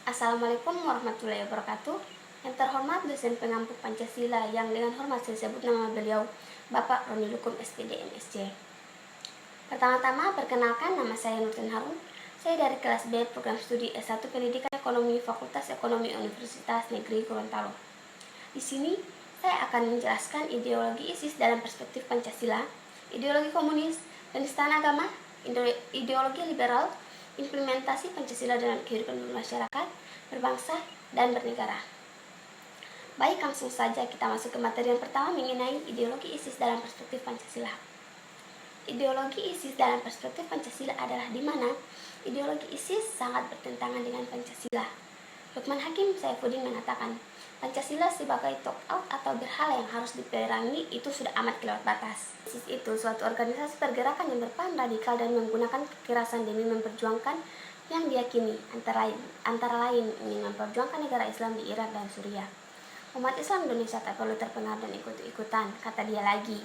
Assalamualaikum warahmatullahi wabarakatuh. Yang terhormat dosen pengampu Pancasila yang dengan hormat saya sebut nama beliau Bapak Roni Lukum SPD MSc. Pertama-tama perkenalkan, nama saya Nurtin Harun. Saya dari kelas B program studi S1 Pendidikan Ekonomi Fakultas Ekonomi Universitas Negeri Gorontalo. Di sini saya akan menjelaskan ideologi ISIS dalam perspektif Pancasila, ideologi komunis, penistaan agama, ideologi liberal, implementasi Pancasila dalam kehidupan bermasyarakat, berbangsa, dan bernegara. Baik, langsung saja kita masuk ke materi yang pertama mengenai ideologi ISIS dalam perspektif Pancasila. Ideologi ISIS dalam perspektif Pancasila adalah di mana ideologi ISIS sangat bertentangan dengan Pancasila. Lukman Hakim Saifuddin mengatakan, Pancasila sebagai talk-out atau berhala yang harus diperangi itu sudah amat kelewat batas. ISIS itu suatu organisasi pergerakan yang berpaham radikal dan menggunakan kekerasan demi memperjuangkan yang diyakini antara lain ingin memperjuangkan negara Islam di Irak dan Suriah. Umat Islam Indonesia tak perlu terpengaruh dan ikut-ikutan, kata dia lagi.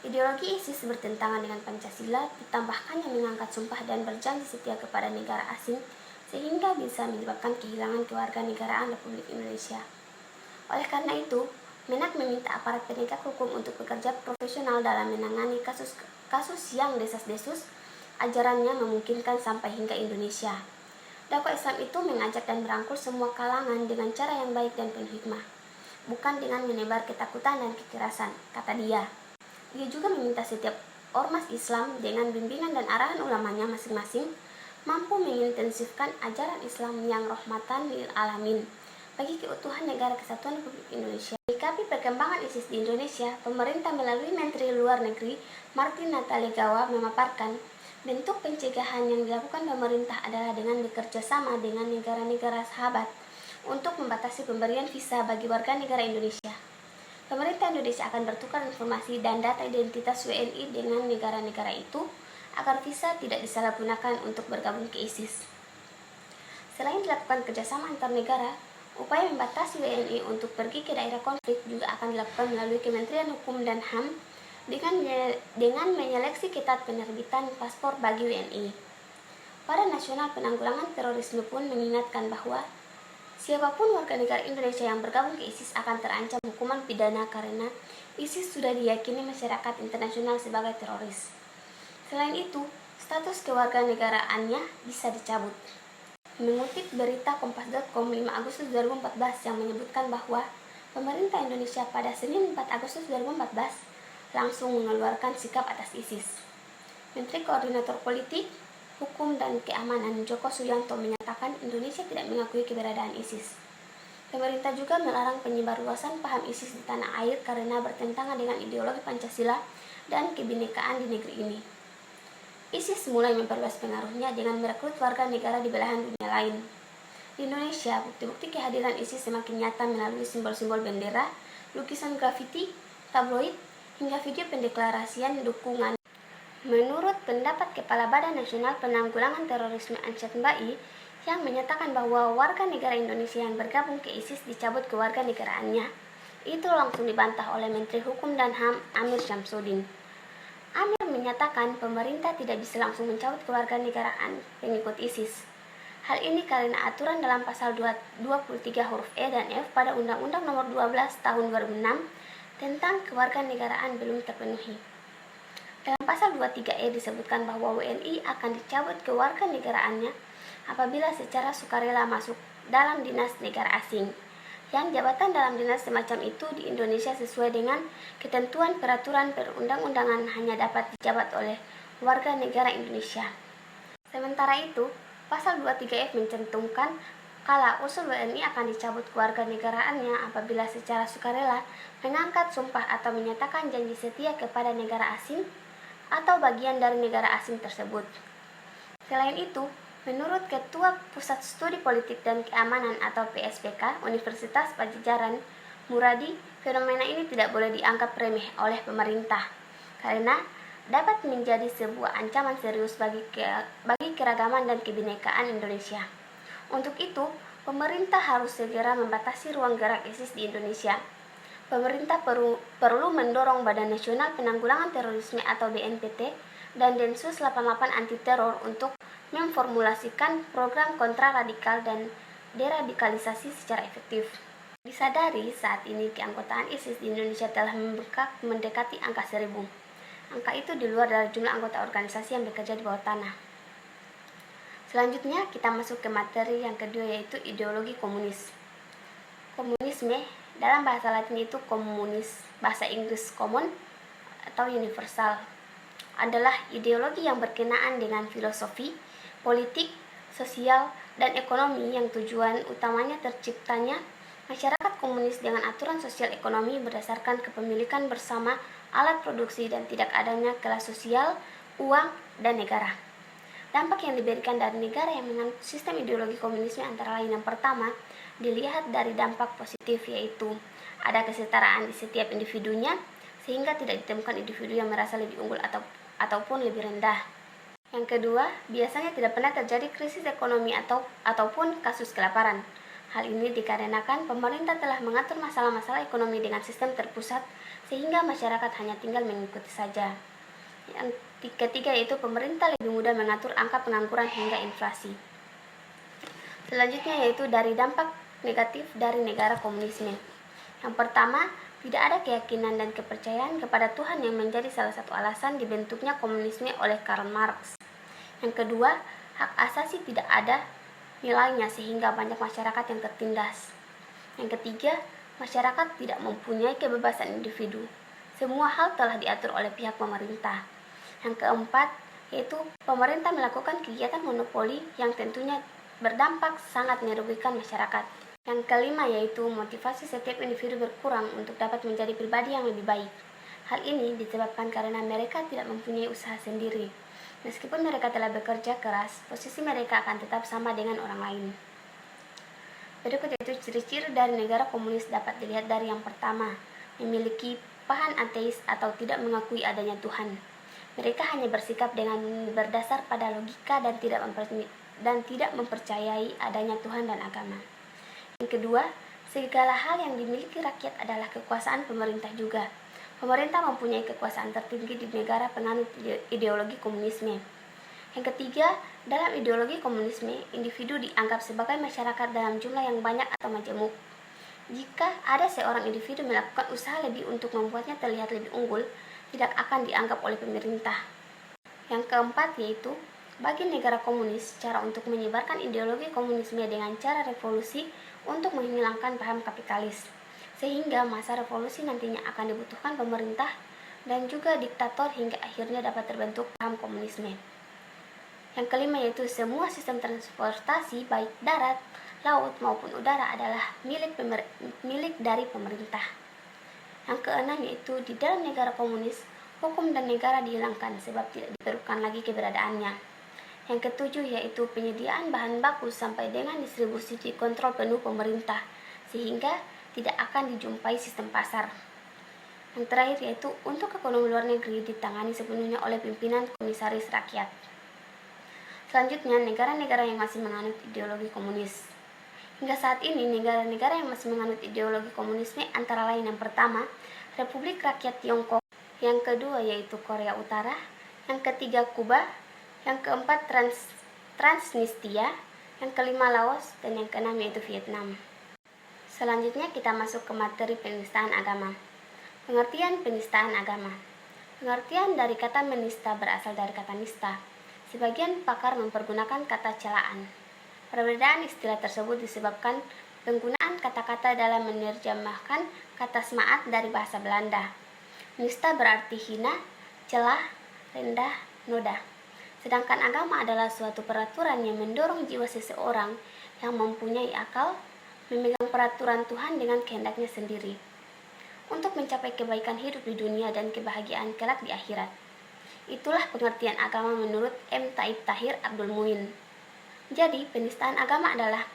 Ideologi ISIS bertentangan dengan Pancasila, ditambahkan yang mengangkat sumpah dan berjanji setia kepada negara asing, sehingga bisa menyebabkan kehilangan kewarganegaraan Republik Indonesia. Oleh karena itu, Menak meminta aparat penegak hukum untuk bekerja profesional dalam menangani kasus yang desas-desus, ajarannya memungkinkan sampai hingga Indonesia. Dakwah Islam itu mengajak dan merangkul semua kalangan dengan cara yang baik dan penuh hikmah, bukan dengan menebar ketakutan dan kekerasan, kata dia. Dia juga meminta setiap ormas Islam dengan bimbingan dan arahan ulamanya masing-masing mampu mengintensifkan ajaran Islam yang rahmatan lil alamin bagi keutuhan negara kesatuan Republik Indonesia. Menyikapi perkembangan ISIS di Indonesia, pemerintah melalui Menteri Luar Negeri Martin Natalegawa memaparkan bentuk pencegahan yang dilakukan pemerintah adalah dengan bekerja sama dengan negara-negara sahabat untuk membatasi pemberian visa bagi warga negara Indonesia. Pemerintah Indonesia akan bertukar informasi dan data identitas WNI dengan negara-negara itu agar visa tidak disalahgunakan untuk bergabung ke ISIS. Selain dilakukan kerjasama antar negara, upaya membatasi WNI untuk pergi ke daerah konflik juga akan dilakukan melalui Kementerian Hukum dan HAM dengan menyeleksi ketat penerbitan paspor bagi WNI. Badan Nasional Penanggulangan Terorisme pun mengingatkan bahwa siapapun warga negara Indonesia yang bergabung ke ISIS akan terancam hukuman pidana karena ISIS sudah diyakini masyarakat internasional sebagai teroris. Selain itu, status kewarganegaraannya bisa dicabut. Mengutip berita Kompas.com 5 Agustus 2014 yang menyebutkan bahwa pemerintah Indonesia pada Senin 4 Agustus 2014 langsung mengeluarkan sikap atas ISIS. Menteri Koordinator Politik, Hukum dan Keamanan Joko Suyanto menyatakan Indonesia tidak mengakui keberadaan ISIS. Pemerintah juga melarang penyebarluasan paham ISIS di tanah air karena bertentangan dengan ideologi Pancasila dan kebinekaan di negeri ini. ISIS mulai memperluas pengaruhnya dengan merekrut warga negara di belahan dunia lain. Di Indonesia, bukti-bukti kehadiran ISIS semakin nyata melalui simbol-simbol bendera, lukisan grafiti, tabloid, hingga video pendeklarasian dukungan. Menurut pendapat Kepala Badan Nasional Penanggulangan Terorisme Ansyad Mbai yang menyatakan bahwa warga negara Indonesia yang bergabung ke ISIS dicabut kewarganegaraannya, itu langsung dibantah oleh Menteri Hukum dan HAM Amir Syamsuddin. Amir menyatakan pemerintah tidak bisa langsung mencabut kewarganegaraan pengikut ISIS. Hal ini karena aturan dalam pasal 23 huruf E dan F pada Undang-Undang Nomor 12 Tahun 2006 tentang kewarganegaraan belum terpenuhi. Dalam pasal 23E disebutkan bahwa WNI akan dicabut kewarganegaraannya apabila secara sukarela masuk dalam dinas negara asing, yang jabatan dalam dinas semacam itu di Indonesia sesuai dengan ketentuan peraturan perundang-undangan hanya dapat dijabat oleh warga negara Indonesia. Sementara itu, pasal 23F mencantumkan kala usul WNI akan dicabut kewarganegaraannya apabila secara sukarela mengangkat sumpah atau menyatakan janji setia kepada negara asing atau bagian dari negara asing tersebut. Selain itu, menurut Ketua Pusat Studi Politik dan Keamanan atau PSPK Universitas Padjadjaran Muradi, fenomena ini tidak boleh dianggap remeh oleh pemerintah karena dapat menjadi sebuah ancaman serius bagi keragaman dan kebinekaan Indonesia. Untuk itu, pemerintah harus segera membatasi ruang gerak ISIS di Indonesia. Pemerintah perlu mendorong Badan Nasional Penanggulangan Terorisme atau BNPT dan Densus 88 Anti Teror untuk memformulasikan program kontraradikal dan deradikalisasi secara efektif. Disadari saat ini keanggotaan ISIS di Indonesia telah membengkak mendekati angka 1.000. Angka itu di luar dari jumlah anggota organisasi yang bekerja di bawah tanah. Selanjutnya kita masuk ke materi yang kedua, yaitu ideologi komunis. Komunisme dalam bahasa Latin itu komunis, bahasa Inggris common atau universal, adalah ideologi yang berkenaan dengan filosofi, politik, sosial, dan ekonomi yang tujuan utamanya terciptanya masyarakat komunis dengan aturan sosial ekonomi berdasarkan kepemilikan bersama alat produksi dan tidak adanya kelas sosial, uang, dan negara. Dampak yang diberikan dari negara yang menganut sistem ideologi komunisme antara lain yang pertama, dilihat dari dampak positif, yaitu ada kesetaraan di setiap individunya sehingga tidak ditemukan individu yang merasa lebih unggul ataupun lebih rendah. Yang kedua, biasanya tidak pernah terjadi krisis ekonomi ataupun kasus kelaparan. Hal ini dikarenakan pemerintah telah mengatur masalah-masalah ekonomi dengan sistem terpusat sehingga masyarakat hanya tinggal mengikuti saja. Yang ketiga yaitu pemerintah lebih mudah mengatur angka pengangguran hingga inflasi. Selanjutnya yaitu dari dampak negatif dari negara komunisme. Yang pertama, tidak ada keyakinan dan kepercayaan kepada Tuhan yang menjadi salah satu alasan dibentuknya komunisme oleh Karl Marx. Yang kedua, hak asasi tidak ada nilainya sehingga banyak masyarakat yang tertindas. Yang ketiga, masyarakat tidak mempunyai kebebasan individu. Semua hal telah diatur oleh pihak pemerintah. Yang keempat, yaitu pemerintah melakukan kegiatan monopoli yang tentunya berdampak sangat merugikan masyarakat. Yang kelima yaitu motivasi setiap individu berkurang untuk dapat menjadi pribadi yang lebih baik. Hal ini disebabkan karena mereka tidak mempunyai usaha sendiri. Meskipun mereka telah bekerja keras, posisi mereka akan tetap sama dengan orang lain. Berikut itu ciri-ciri dari negara komunis dapat dilihat dari yang pertama, memiliki paham ateis atau tidak mengakui adanya Tuhan. Mereka hanya bersikap dengan berdasar pada logika dan tidak mempercayai adanya Tuhan dan agama. Yang kedua, segala hal yang dimiliki rakyat adalah kekuasaan pemerintah juga. Pemerintah mempunyai kekuasaan tertinggi di negara penganut ideologi komunisme. Yang ketiga, dalam ideologi komunisme, individu dianggap sebagai masyarakat dalam jumlah yang banyak atau majemuk. Jika ada seorang individu melakukan usaha lebih untuk membuatnya terlihat lebih unggul, tidak akan dianggap oleh pemerintah. Yang keempat yaitu, bagi negara komunis, cara untuk menyebarkan ideologi komunisme dengan cara revolusi untuk menghilangkan paham kapitalis, sehingga masa revolusi nantinya akan dibutuhkan pemerintah dan juga diktator hingga akhirnya dapat terbentuk paham komunisme. Yang kelima yaitu, semua sistem transportasi baik darat, laut maupun udara adalah milik dari pemerintah. Yang keenam yaitu, di dalam negara komunis, hukum dan negara dihilangkan sebab tidak diperlukan lagi keberadaannya. Yang ketujuh yaitu, penyediaan bahan baku sampai dengan distribusi dikontrol penuh pemerintah, sehingga tidak akan dijumpai sistem pasar. Yang terakhir yaitu, untuk ekonomi luar negeri ditangani sepenuhnya oleh pimpinan komisaris rakyat. Selanjutnya, negara-negara yang masih menganut ideologi komunis. Hingga saat ini, negara-negara yang masih menganut ideologi komunisme antara lain yang pertama, Republik Rakyat Tiongkok, yang kedua yaitu Korea Utara, yang ketiga Kuba, yang keempat Transnistria, yang kelima Laos, dan yang keenam yaitu Vietnam. Selanjutnya kita masuk ke materi penistaan agama. Pengertian penistaan agama. Pengertian dari kata menista berasal dari kata nista. Sebagian pakar mempergunakan kata celaan. Perbedaan istilah tersebut disebabkan penggunaan kata-kata dalam menerjemahkan kata semaat dari bahasa Belanda. Nista berarti hina, celah, rendah, noda. Sedangkan agama adalah suatu peraturan yang mendorong jiwa seseorang yang mempunyai akal memegang peraturan Tuhan dengan kehendaknya sendiri untuk mencapai kebaikan hidup di dunia dan kebahagiaan kelak di akhirat. Itulah pengertian agama menurut M. Taib Tahir Abdul Muin. Jadi, penistaan agama adalah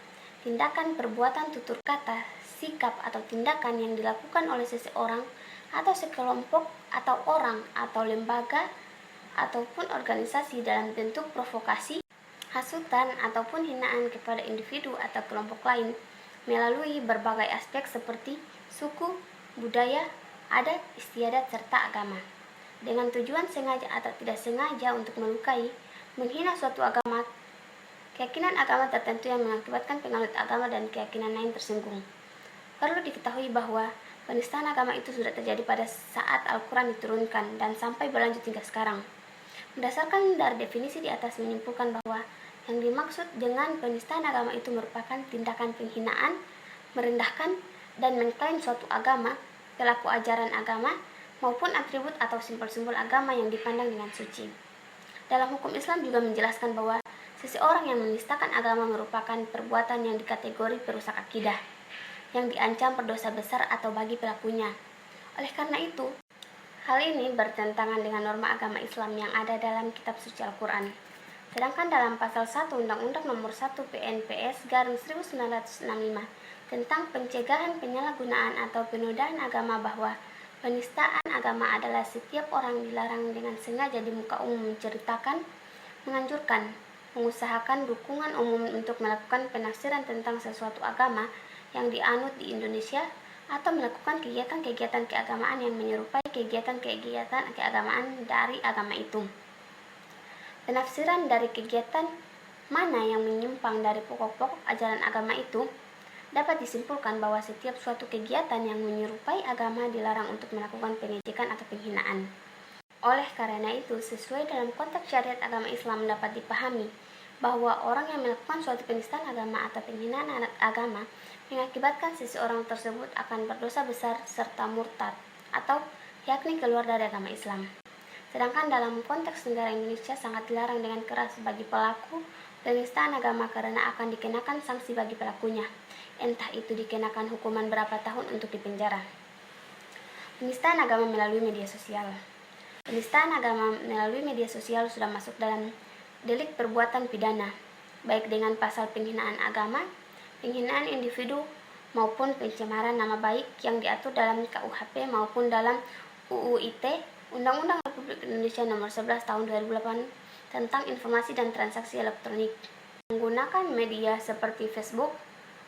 tindakan, perbuatan, tutur kata, sikap, atau tindakan yang dilakukan oleh seseorang atau sekelompok atau orang atau lembaga ataupun organisasi dalam bentuk provokasi, hasutan, ataupun hinaan kepada individu atau kelompok lain melalui berbagai aspek seperti suku, budaya, adat, istiadat, serta agama, dengan tujuan sengaja atau tidak sengaja untuk melukai, menghina suatu agama, keyakinan agama tertentu yang mengakibatkan penganut agama dan keyakinan lain tersinggung. Perlu diketahui bahwa penistaan agama itu sudah terjadi pada saat Al-Quran diturunkan dan sampai berlanjut hingga sekarang. Berdasarkan dari definisi di atas menyimpulkan bahwa yang dimaksud dengan penistaan agama itu merupakan tindakan penghinaan, merendahkan, dan mengklaim suatu agama, pelaku ajaran agama, maupun atribut atau simbol-simbol agama yang dipandang dengan suci. Dalam hukum Islam juga menjelaskan bahwa seseorang yang menistakan agama merupakan perbuatan yang dikategori perusak akidah, yang diancam berdosa besar atau bagi pelakunya. Oleh karena itu, hal ini bertentangan dengan norma agama Islam yang ada dalam kitab suci Al-Quran. Sedangkan dalam pasal 1 Undang-Undang Nomor 1 PNPS garing 1965 tentang pencegahan penyalahgunaan atau penodaan agama bahwa penistaan agama adalah setiap orang dilarang dengan sengaja di muka umum menceritakan, menganjurkan, mengusahakan dukungan umum untuk melakukan penafsiran tentang sesuatu agama yang dianut di Indonesia atau melakukan kegiatan-kegiatan keagamaan yang menyerupai kegiatan-kegiatan keagamaan dari agama itu. Penafsiran dari kegiatan mana yang menyimpang dari pokok-pokok ajaran agama itu dapat disimpulkan bahwa setiap suatu kegiatan yang menyerupai agama dilarang untuk melakukan pengejekan atau penghinaan. Oleh karena itu, sesuai dalam konteks syariat agama Islam dapat dipahami bahwa orang yang melakukan suatu penistaan agama atau penghinaan agama mengakibatkan seseorang tersebut akan berdosa besar serta murtad atau yakni keluar dari agama Islam. Sedangkan dalam konteks negara Indonesia sangat dilarang dengan keras bagi pelaku penistaan agama karena akan dikenakan sanksi bagi pelakunya, entah itu dikenakan hukuman berapa tahun untuk dipenjara. Penistaan agama melalui media sosial. Penistaan agama melalui media sosial sudah masuk dalam delik perbuatan pidana, baik dengan pasal penghinaan agama, penghinaan individu, maupun pencemaran nama baik yang diatur dalam KUHP maupun dalam UU ITE, Undang-Undang Republik Indonesia Nomor 11 Tahun 2008 tentang Informasi dan Transaksi Elektronik. Menggunakan media seperti Facebook,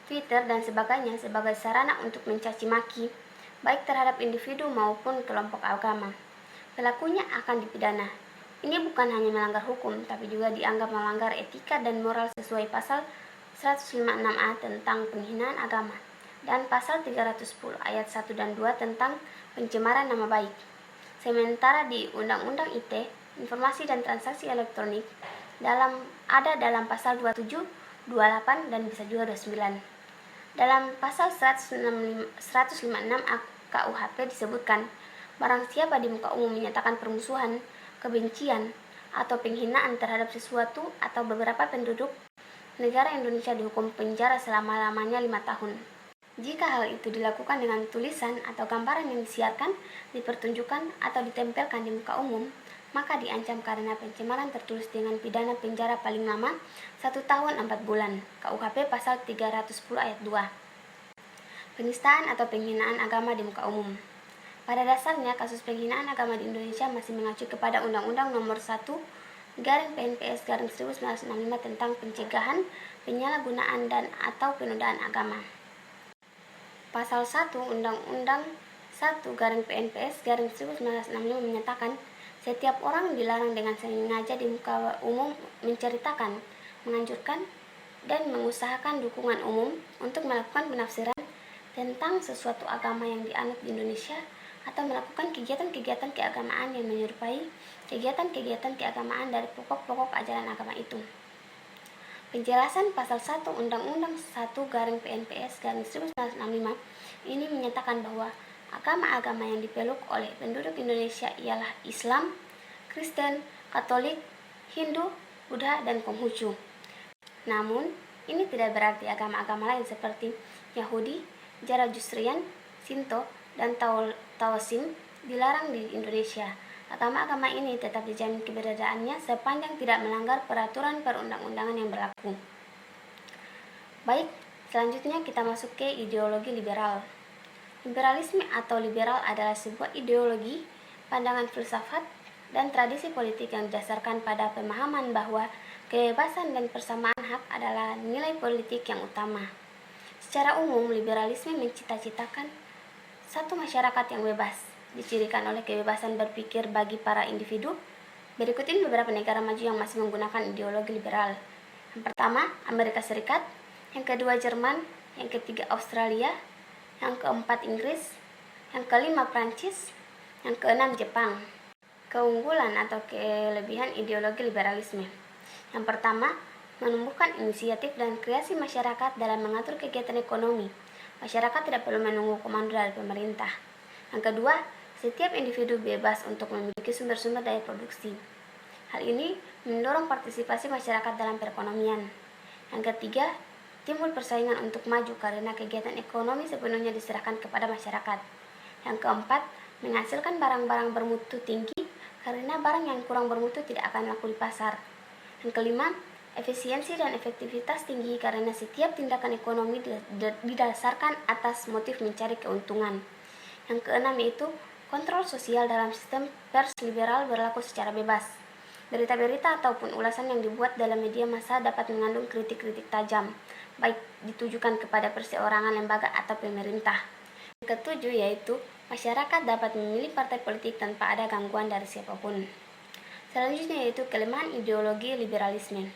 Twitter, dan sebagainya sebagai sarana untuk mencaci maki, baik terhadap individu maupun kelompok agama, pelakunya akan dipidana. Ini bukan hanya melanggar hukum, tapi juga dianggap melanggar etika dan moral sesuai pasal 156A tentang penghinaan agama dan pasal 310 ayat 1 dan 2 tentang pencemaran nama baik. Sementara di Undang-Undang ITE, Informasi dan Transaksi Elektronik, ada dalam pasal 27, 28, dan bisa juga 29. Dalam pasal 156 KUHP disebutkan, barang siapa di muka umum menyatakan permusuhan, kebencian, atau penghinaan terhadap sesuatu atau beberapa penduduk negara Indonesia dihukum penjara selama-lamanya 5 tahun. Jika hal itu dilakukan dengan tulisan atau gambaran yang disiarkan, dipertunjukkan, atau ditempelkan di muka umum, maka diancam karena pencemaran tertulis dengan pidana penjara paling lama 1 tahun 4 bulan. KUHP pasal 310 ayat 2. Penistaan atau penghinaan agama di muka umum. Pada dasarnya, kasus penghinaan agama di Indonesia masih mengacu kepada Undang-Undang Nomor 1 garing PNPS garing 1965 tentang pencegahan, penyalahgunaan, dan atau penodaan agama. Pasal 1 Undang-Undang 1 garing PNPS garing 1965 menyatakan setiap orang dilarang dengan sengaja di muka umum menceritakan, menganjurkan, dan mengusahakan dukungan umum untuk melakukan penafsiran tentang sesuatu agama yang dianut di Indonesia atau melakukan kegiatan-kegiatan keagamaan yang menyerupai kegiatan-kegiatan keagamaan dari pokok-pokok ajaran agama itu. Penjelasan pasal 1 Undang-Undang 1 garing PNPS garing 1965 ini menyatakan bahwa agama-agama yang dipeluk oleh penduduk Indonesia ialah Islam, Kristen, Katolik, Hindu, Buddha, dan Konghucu. Namun, ini tidak berarti agama-agama lain seperti Yahudi, Zoroastrian, Shinto, dan Taoism dilarang di Indonesia. Agama-agama ini tetap dijamin keberadaannya sepanjang tidak melanggar peraturan perundang-undangan yang berlaku. Baik, selanjutnya kita masuk ke ideologi liberal. Liberalisme atau liberal adalah sebuah ideologi, pandangan filsafat, dan tradisi politik yang didasarkan pada pemahaman bahwa kebebasan dan persamaan hak adalah nilai politik yang utama. Secara umum, liberalisme mencita-citakan satu masyarakat yang bebas, dicirikan oleh kebebasan berpikir bagi para individu. Berikut ini beberapa negara maju yang masih menggunakan ideologi liberal. Yang pertama, Amerika Serikat. Yang kedua, Jerman. Yang ketiga, Australia. Yang keempat, Inggris. Yang kelima, Prancis. Yang keenam, Jepang. Keunggulan atau kelebihan ideologi liberalisme. Yang pertama, menumbuhkan inisiatif dan kreasi masyarakat dalam mengatur kegiatan ekonomi. Masyarakat tidak perlu menunggu komando dari pemerintah. Yang kedua, setiap individu bebas untuk memiliki sumber-sumber daya produksi. Hal ini mendorong partisipasi masyarakat dalam perekonomian. Yang ketiga, timbul persaingan untuk maju karena kegiatan ekonomi sepenuhnya diserahkan kepada masyarakat. Yang keempat, menghasilkan barang-barang bermutu tinggi karena barang yang kurang bermutu tidak akan laku di pasar. Yang kelima, efisiensi dan efektivitas tinggi karena setiap tindakan ekonomi didasarkan atas motif mencari keuntungan. Yang keenam yaitu kontrol sosial dalam sistem pers liberal berlaku secara bebas. Berita-berita ataupun ulasan yang dibuat dalam media massa dapat mengandung kritik-kritik tajam, baik ditujukan kepada perseorangan, lembaga, atau pemerintah. Yang ketujuh yaitu masyarakat dapat memilih partai politik tanpa ada gangguan dari siapapun. Selanjutnya yaitu kelemahan ideologi liberalisme.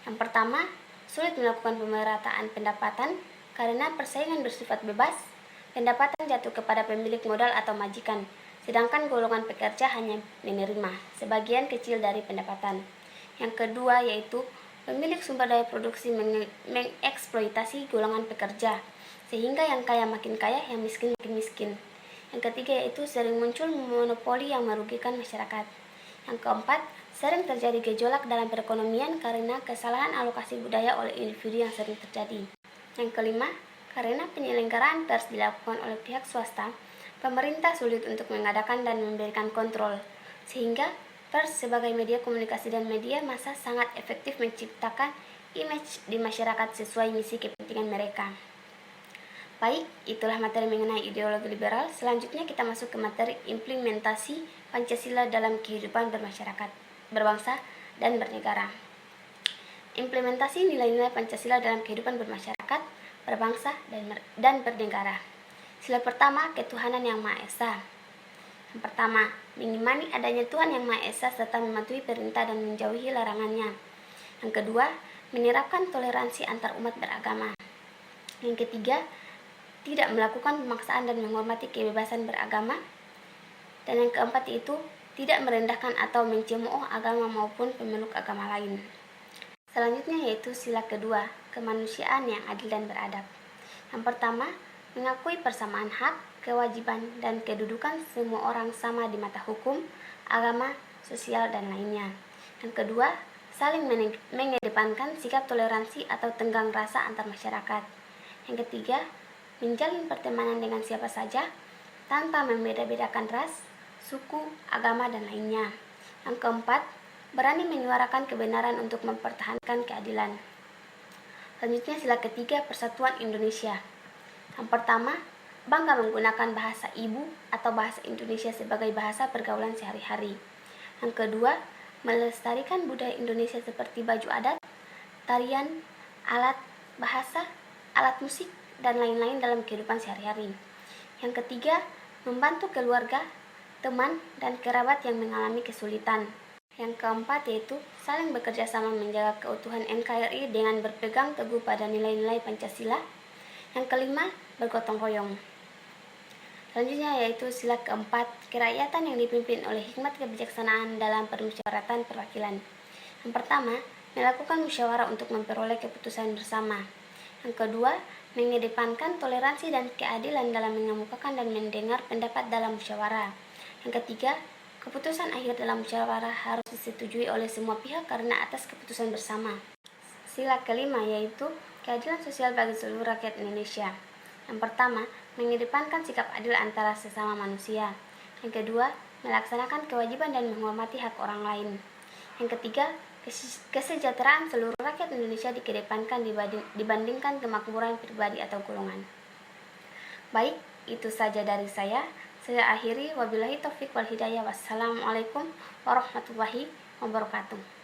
Yang pertama, sulit melakukan pemerataan pendapatan karena persaingan bersifat bebas. Pendapatan jatuh kepada pemilik modal atau majikan, sedangkan golongan pekerja hanya menerima sebagian kecil dari pendapatan. Yang kedua yaitu pemilik sumber daya produksi mengeksploitasi golongan pekerja, sehingga yang kaya makin kaya, yang miskin makin miskin. Yang ketiga yaitu sering muncul monopoli yang merugikan masyarakat. Yang keempat, sering terjadi gejolak dalam perekonomian karena kesalahan alokasi budaya oleh individu yang sering terjadi. Yang kelima, karena penyelenggaraan pers dilakukan oleh pihak swasta, pemerintah sulit untuk mengadakan dan memberikan kontrol, sehingga pers sebagai media komunikasi dan media massa sangat efektif menciptakan image di masyarakat sesuai misi kepentingan mereka. Baik, itulah materi mengenai ideologi liberal. Selanjutnya kita masuk ke materi implementasi Pancasila dalam kehidupan bermasyarakat, berbangsa, dan bernegara. Implementasi nilai-nilai Pancasila dalam kehidupan bermasyarakat, berbangsa, dan bernegara. Sila pertama, ketuhanan yang Maha Esa. Yang pertama, mengimani adanya Tuhan yang Maha Esa serta mematuhi perintah dan menjauhi larangannya. Yang kedua, menerapkan toleransi antar umat beragama. Yang ketiga, tidak melakukan pemaksaan dan menghormati kebebasan beragama. Dan yang keempat yaitu tidak merendahkan atau mencemooh agama maupun pemeluk agama lain. Selanjutnya yaitu sila kedua, kemanusiaan yang adil dan beradab. Yang pertama, mengakui persamaan hak, kewajiban, dan kedudukan semua orang sama di mata hukum, agama, sosial, dan lainnya. Yang kedua, saling mengedepankan sikap toleransi atau tenggang rasa antar masyarakat. Yang ketiga, menjalin pertemanan dengan siapa saja tanpa membeda-bedakan ras, suku, agama, dan lainnya. Yang keempat, berani menyuarakan kebenaran untuk mempertahankan keadilan. Selanjutnya sila ketiga, persatuan Indonesia. Yang pertama, bangga menggunakan bahasa ibu atau bahasa Indonesia sebagai bahasa pergaulan sehari-hari. Yang kedua, melestarikan budaya Indonesia seperti baju adat, tarian, alat bahasa, alat musik, dan lain-lain dalam kehidupan sehari-hari. Yang ketiga, membantu keluarga, teman, dan kerabat yang mengalami kesulitan. Yang keempat yaitu saling bekerja sama menjaga keutuhan NKRI dengan berpegang teguh pada nilai-nilai Pancasila. Yang kelima, bergotong royong. Selanjutnya yaitu sila keempat, kerakyatan yang dipimpin oleh hikmat kebijaksanaan dalam permusyawaratan perwakilan. Yang pertama, melakukan musyawarah untuk memperoleh keputusan bersama. Yang kedua, mengedepankan toleransi dan keadilan dalam mengemukakan dan mendengar pendapat dalam musyawarah. Yang ketiga, keputusan akhir dalam musyawarah harus disetujui oleh semua pihak karena atas keputusan bersama. Sila kelima yaitu keadilan sosial bagi seluruh rakyat Indonesia. Yang pertama, mengedepankan sikap adil antara sesama manusia. Yang kedua, melaksanakan kewajiban dan menghormati hak orang lain. Yang ketiga, kesejahteraan seluruh rakyat Indonesia dikedepankan dibandingkan kemakmuran pribadi atau golongan. Baik, itu saja dari saya. Saya akhiri, wabillahi taufik wal hidayah. Wassalamualaikum warahmatullahi wabarakatuh.